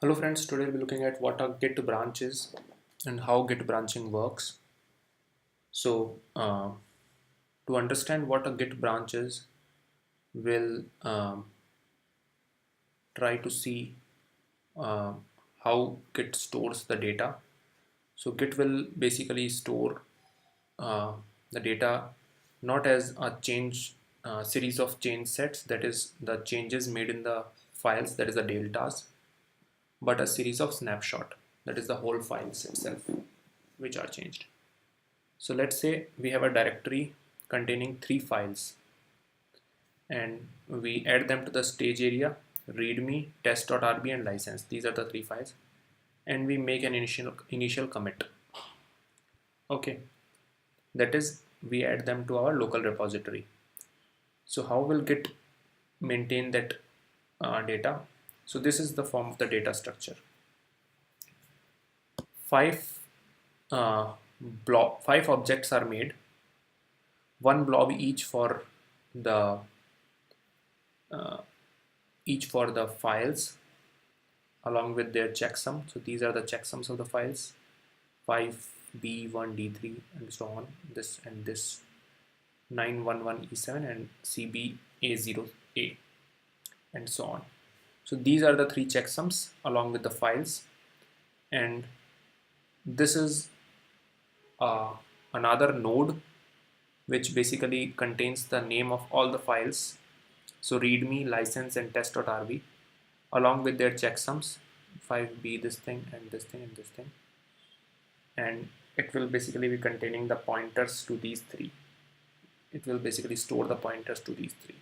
Hello friends, today we'll be looking at what a Git branch is and how Git branching works. So, to understand what a Git branch is, we'll try to see uh, how Git stores the data. So Git will basically store uh, the data not as a change series of change sets, that is the changes made in the files, that is the deltas, but a series of snapshot, that is the whole files itself which are changed. So let's say we have a directory containing 3 files and we add them to the stage area, readme, test.rb and license. These are the 3 files and we make an initial commit. Okay, that is we add them to our local repository. So how will Git maintain that data? So this is the form of the data structure. Five five objects are made, one blob the uh, each for the files along with their checksum. So these are the checksums of the files 5b1 d3 and so on, this and this 911e7 and cba0a and so on. So these are the 3 checksums along with the files, and this is uh, another node which basically contains the name of all the files, so readme, license and test.rb along with their checksums 5b, this thing and this thing and this thing, and it will basically be containing the pointers to these three. It will basically store the pointers to these three.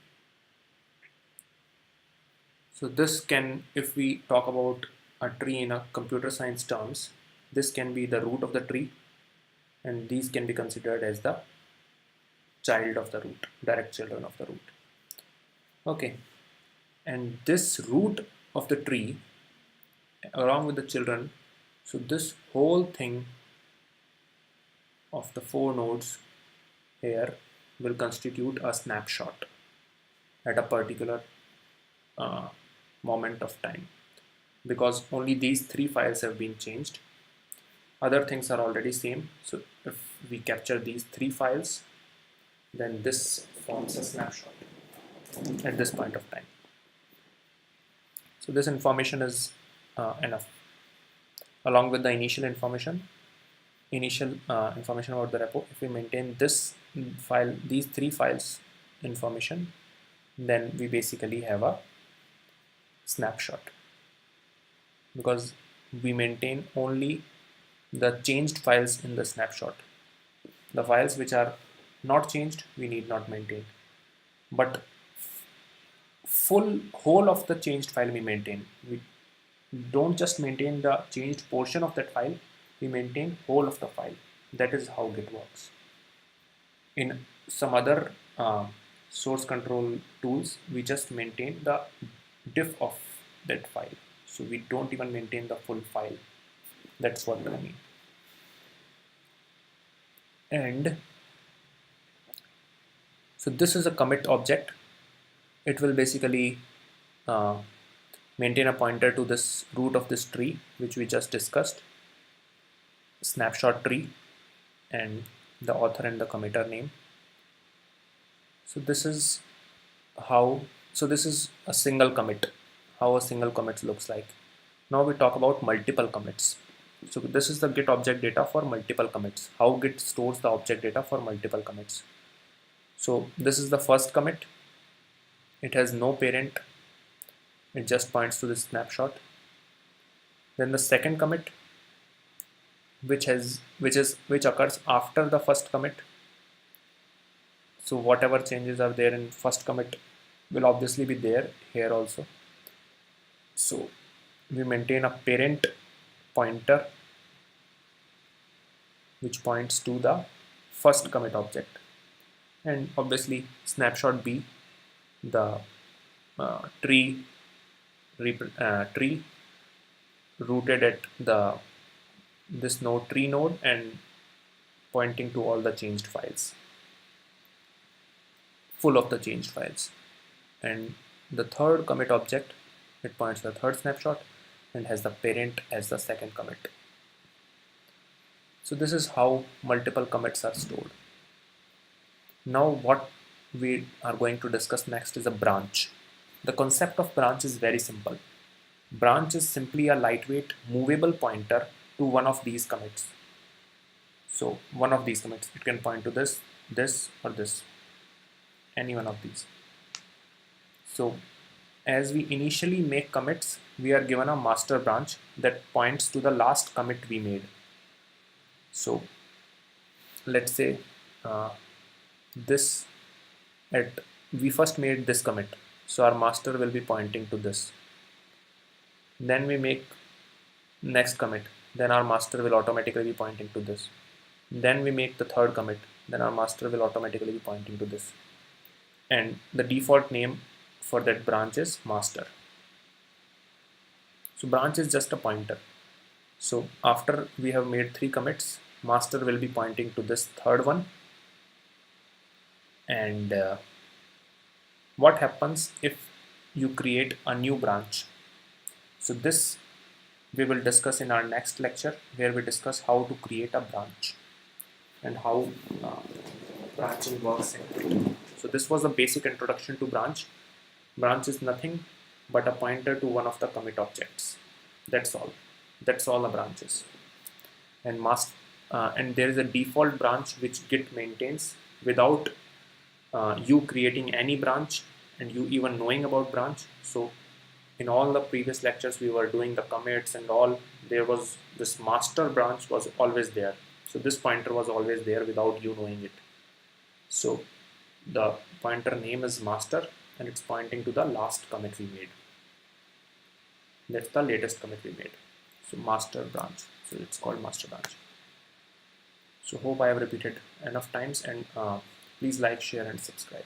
So this can, if we talk about a tree in a computer science terms, this can be the root of the tree and these can be considered as the child of the root, direct children of the root. Okay, and this root of the tree along with the children, so this whole thing of the 4 nodes here will constitute a snapshot at a particular uh, moment of time, because only these 3 files have been changed. Other things are already same. So if we capture these 3 files, then this forms a snapshot at this point of time. So this information is enough, along with the initial information about the repo. If we maintain this file, these 3 files information, then we basically have a snapshot, because we maintain only the changed files in the snapshot. The files which are not changed we need not maintain, but whole of the changed file we maintain. We don't just maintain the changed portion of that file, we maintain whole of the file. That is how Git works. In some other source control tools, we just maintain the diff of that file, so we don't even maintain the full file. That's what I mean. And so this is a commit object. It will basically uh, maintain a pointer to this root of this tree which we just discussed, snapshot tree, and the author and the committer name. So this is how, so this is a single commit, how a single commit looks like. Now we talk about multiple commits. So this is the Git object data for multiple commits, how Git stores the object data for multiple commits. So this is the first commit. It has no parent, it just points to this snapshot. Then the second commit, which occurs after the first commit. So whatever changes are there in first commit will obviously be there here also. So we maintain a parent pointer which points to the first commit object, and obviously snapshot B, the tree rooted at this node, tree node, and pointing to all the changed files, full of the changed files. And the third commit object, it points to the third snapshot. and has the parent as the second commit. So this is how multiple commits are stored. Now what we are going to discuss next is a branch. The concept of branch is very simple. Branch is simply a lightweight movable pointer to one of these commits. So one of these commits, it can point to this, this, or this, any one of these. So as we initially make commits, we are given a master branch that points to the last commit we made. So let's say this at we first made this commit, so our master will be pointing to this. Then we make next commit, then our master will automatically be pointing to this. Then we make the third commit, then our master will automatically be pointing to this. And the default name for that branch is master. So branch is just a pointer. So after we have made 3 commits, master will be pointing to this third one. And what happens if you create a new branch? So this we will discuss in our next lecture, where we discuss how to create a branch and how branching works in it. So this was a basic introduction to branch. Branch is nothing but a pointer to one of the commit objects. That's all. That's all a branch is. And there is a default branch which Git maintains without you creating any branch and you even knowing about branch. So in all the previous lectures we were doing the commits and all, there was this master branch was always there. So this pointer was always there without you knowing it. So the pointer name is master and it's pointing to the last commit we made. That's the latest commit we made. So master branch. So it's called master branch. So hope I have repeated enough times, and please like, share and subscribe.